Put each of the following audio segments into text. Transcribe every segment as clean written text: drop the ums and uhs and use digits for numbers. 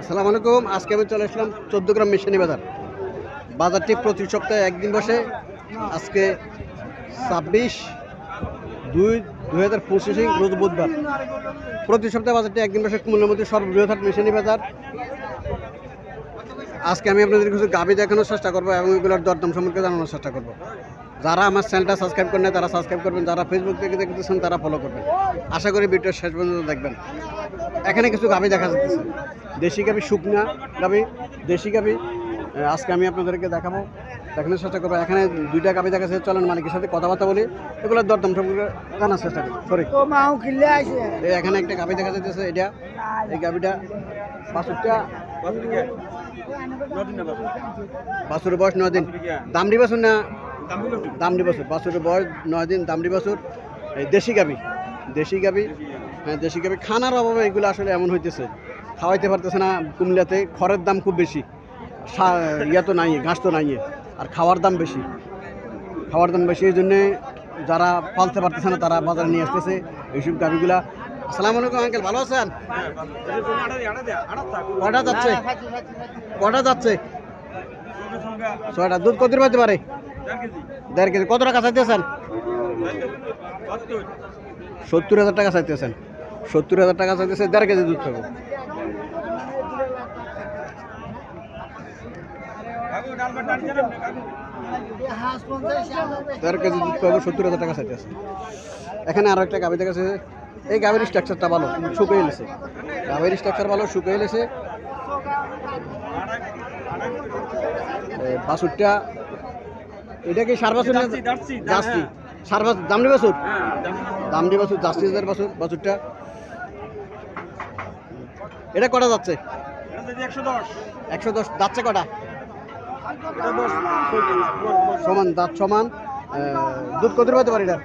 আসসালামু আলাইকুম। আজকে আমি চলে আসলাম 14 গ্রাম মিশানি বাজার। বাজারটি প্রতি সপ্তাহে একদিন বসে। আজকে 26/2/2025 রোজ বুধবার। প্রতি সপ্তাহে বাজারটি একদিন বসে কুমিল্লার মধ্যে সর্ববৃহৎ হাট মিশানি বাজার। আজকে আমি আপনাদের কিছু গাভী দেখানোর চেষ্টা করবো এবং এগুলোর দরদাম সম্পর্কে জানানোর চেষ্টা করবো। যারা আমার চ্যানেলটা সাবস্ক্রাইব করেন তারা সাবস্ক্রাইব করবেন, যারা ফেসবুক থেকে দেখতেছেন তারা ফলো করবেন। আশা করি ভিডিও শেষ পর্যন্ত দেখবেন। এখানে কিছু গাভী দেখা যাচ্ছে, দেশি গাভী, শুকনা গাভী, দেশি গাভী। আজকে আমি আপনাদেরকে দেখানোর চেষ্টা করবো। এখানে দুইটা গাভী দেখা যাচ্ছে, চলেন মালিকের সাথে কথাবার্তা বলি, এগুলোর দরদাম সম্পর্কে জানার চেষ্টা করি। সরি, এখানে একটা গাভী দেখা যাচ্ছে, এটা এই গাভীটা বাছুরের বয়স 9 দিন। দামড়ি বাছুর না? দামড়ি বাছুর। বাছুরের বয়স 9 দিন, দামড়ি বাছুর। এই দেশি গাভী, হ্যাঁ দেশি গাভী। খানার অভাবে এগুলো আসলে এমন হইতেছে, খাওয়াইতে পারতেছে না। কুমিল্লাতে খড়ের দাম খুব বেশি, ইয়া তো নাই, ঘাস তো নাই, আর খাওয়ার দাম বেশি। এই জন্যে যারা পালতে পারতেছে না তারা বাজারে নিয়ে আসতেছে এইসব গাভীগুলা। আসসালামু আলাইকুম আঙ্কেল, ভালো আছেন? কটা যাচ্ছে? 6টা। দুধ কত পাইতে পারে? 1.5 কেজি। কত টাকা চাইতেছেন? 70,000 টাকা চাইতেছেন। 70,000 টাকা চাইতেছে, 1.5 কেজি দুধ পাবো। দেড় কেজি দুধ পাবো, 70,000 টাকা চাইতেছে। এখানে আরো একটা গাভী দেখাচ্ছে। এই গাভীর স্ট্রাকচারটা ভালো, শুকিয়ে এলেছে। গাভীর স্ট্রাকচার ভালো, শুকিয়ে এলেছে। বাছুরটা এটা কি সার বাছুর না জার্সি? সার বাছুর, দামড়ি বাছুর। জার্সিদের বাছুরটা। এটা কটা যাচ্ছে? 110। যাচ্ছে কটা? সমান দাঁত সমান। দুধ কত পাইতে পারে? এটা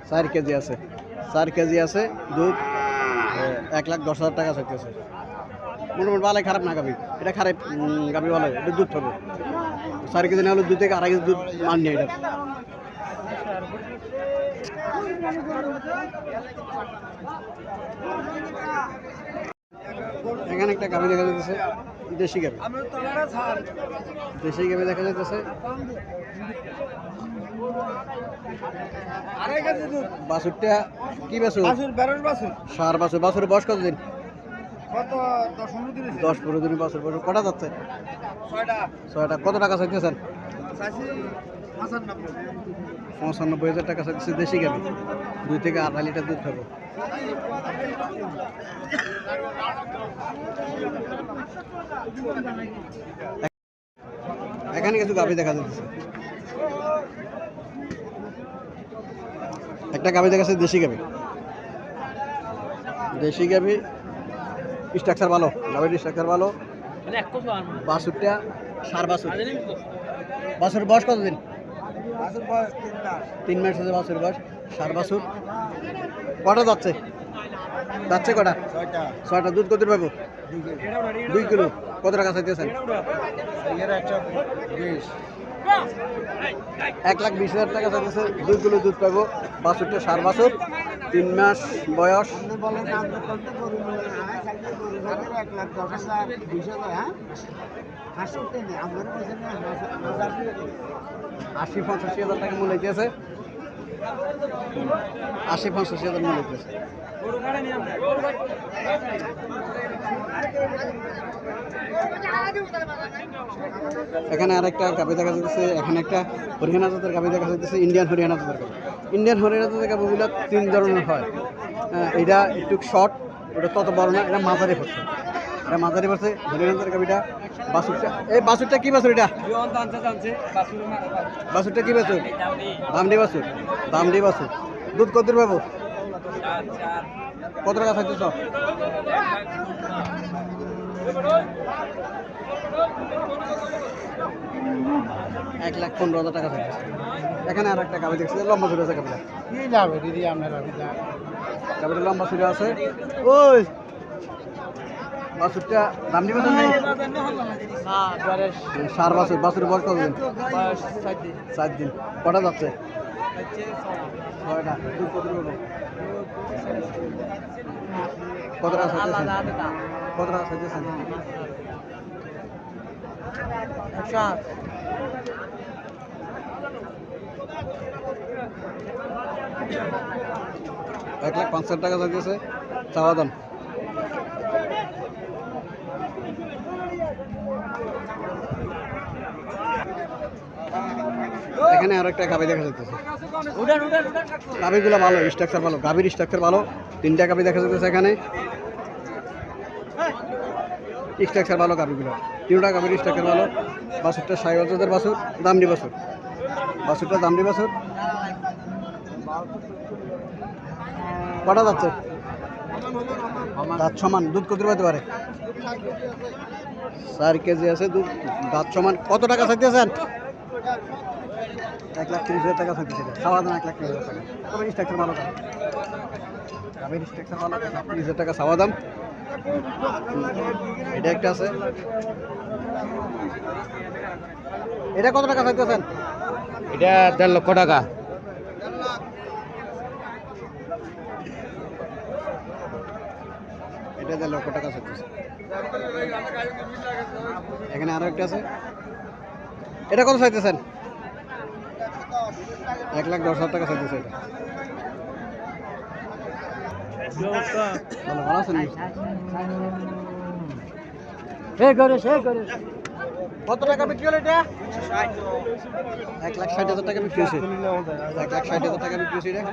4 কেজি আছে দুধ। 1,10,000 টাকা চাইতেছে। মোটামুটি ভালো, খারাপ না গাভী। এটা খারাপ গাভী, ভালো। এটা দুধ পাবে 4 কেজি, না হলে 2 থেকে 2.5 কেজি দুধ মান নেই এটা। এখানে একটা গাভী দেখা যাচ্ছে, দেশি গাভী দেখা যাচ্ছে। বাছুরটা কি বাছুর? সার বাছুর। বাছুরের বয়স কতদিন? 10-15 দিন বাছুর। কটা যাচ্ছে? 6টা। কত টাকা চাইতেছেন? 95,000 টাকা চাইতেছে। দেশি গাভী, 2 থেকে 2.5 লিটার দুধ খাবো। এখানে কিছু গাভী দেখা যাচ্ছে। একটা গাভী দেখাচ্ছে, দেশি গাভী। স্ট্রাকচার ভালো, গাভীর স্ট্রাকচার ভালো। বাছুরটা সার বাছুর। বাছুরের বয়স কতদিন? 3 মাস হচ্ছে বাছুরের বয়স। সার বাছুর। কটা যাচ্ছে? কটা? 6টা। দুধ কত পাবো? 2 কিলো। কত টাকা চাইতেছেন? 1,20,000 টাকা চাইতেছে। 2 কিলো দুধ পাবো। বাছুরটা সার বাছুর, 3 মাস বয়স। 80-85,000 টাকা মূল্য হইতেছে। 80-85,000 মূল্য হইতেছে। এখানে আরেকটা গাভী দেখা যাচ্ছে। এখানে একটা হরিয়ানা জাতের গাভী দেখা যাচ্ছে, ইন্ডিয়ান হরিয়ানা জাতের গাভী। গাভীগুলো 3 ধরনের হয়। এটা একটু শর্ট, ওটা তত বড় না, এটা মাঝারি পড়ছে। হরিয়ানা জাতের গাভীটা। বাছুরটা কি বাছুর? এটা বাছুরটা কি বাছুর? দামড়ি বাছুর। দুধ কত পাবো? কত টাকা চাইতেছ? 1,15,000 টাকা চাইতেছে। এখানে আর একটা গাভী দেখছি, লম্বা ছুরি আছে। গাভীটা লম্বা ছুরি আছে। ওই বাছুরটা দামড়ি বাছুর নেই? সার বাছুর। বাছুরের বয়স কতদিন? 4 দিন। কটা যাচ্ছে? 6টা। দুধ কত পাবো? কত টাকা চাইতেছেন? কত টাকা চাইতেছেন? 1,65,000 টাকা চাইতেছে চাওয়া দাম। এখানে আরো একটা গাভি দেখা যাচ্ছে। গাভিগুলো ভালো, স্ট্রাকচার ভালো, গাভির স্ট্রাকচার ভালো। 3টা গাভি দেখা যাচ্ছে এখানে, স্ট্রাকচার ভালো গাভিগুলো। 3টা গাভির স্ট্রাকচার ভালো। বাছুরটা 60,000 বাছুর, দামড়ি বাছুর। বাছুরটা দামড়ি বাছুর। কটা যাচ্ছে? দাঁত সমান। দুধ কত পেতে পারে? 4 কেজি আছে দুধ, দাঁত সমান। কত টাকা চাইতেছেন? 1,30,000 টাকা চাইতেছে। খাওয়া দাম 1,30,000 টাকা। তবে স্ট্রাকচার ভালো গাভি, গাভির স্ট্রাকচার ভালো। 1,30,000 টাকা খাওয়া দাম। এটা একটা আছে। এটা কত টাকা চাইতেছেন? এটা 1.5 লক্ষ টাকা। এটা 1.5 লক্ষ টাকা চাইতেছে। এখানে আরো একটা আছে। এটা কত চাইতেছেন? 1,10,000 টাকা চাইতেছে। এটা ভালো আছেন? কত টাকা বিক্রি হলো এটা? 1,60,000 টাকা বিক্রি হয়েছে। 1,60,000 টাকা বিক্রি হয়েছে এটা।